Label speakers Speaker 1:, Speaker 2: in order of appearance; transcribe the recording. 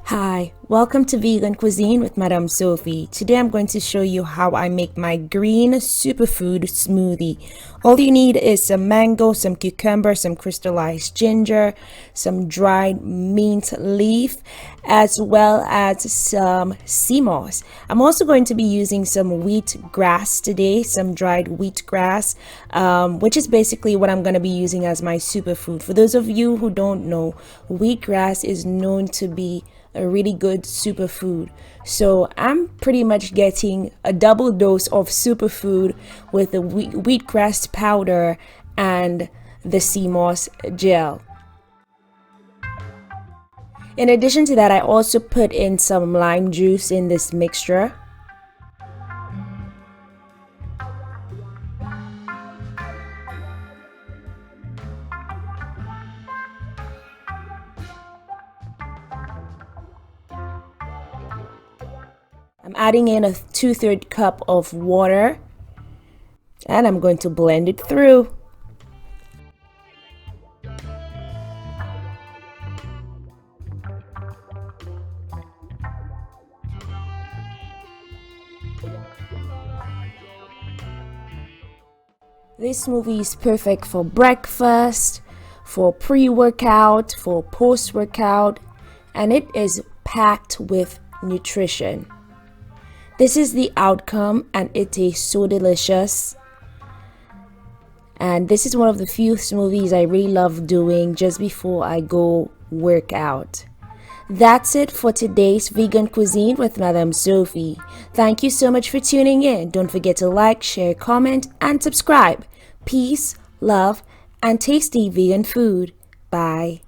Speaker 1: Hi, welcome to Vegan Cuisine with Madame Sophie. Today I'm going to show you how I make my green superfood smoothie. All you need is some mango, some cucumber, some crystallized ginger, some dried mint leaf, as well as some sea moss. I'm also going to be using some wheatgrass today, some dried wheatgrass, which is basically what I'm going to be using as my superfood. For those of you who don't know, wheatgrass is known to be a really good superfood. So I'm pretty much getting a double dose of superfood with the wheatgrass powder and the sea moss gel. In addition to that, I also put in some lime juice in this mixture. I'm adding in a 2/3 cup of water and I'm going to blend it through. This smoothie is perfect for breakfast, for pre-workout, for post-workout, and it is packed with nutrition. This is the outcome and it tastes so delicious. And this is one of the few smoothies I really love doing just before I go work out. That's it for today's Vegan Cuisine with Madame Sophie. Thank you so much for tuning in. Don't forget to like, share, comment, and subscribe. Peace, love, and tasty vegan food. Bye.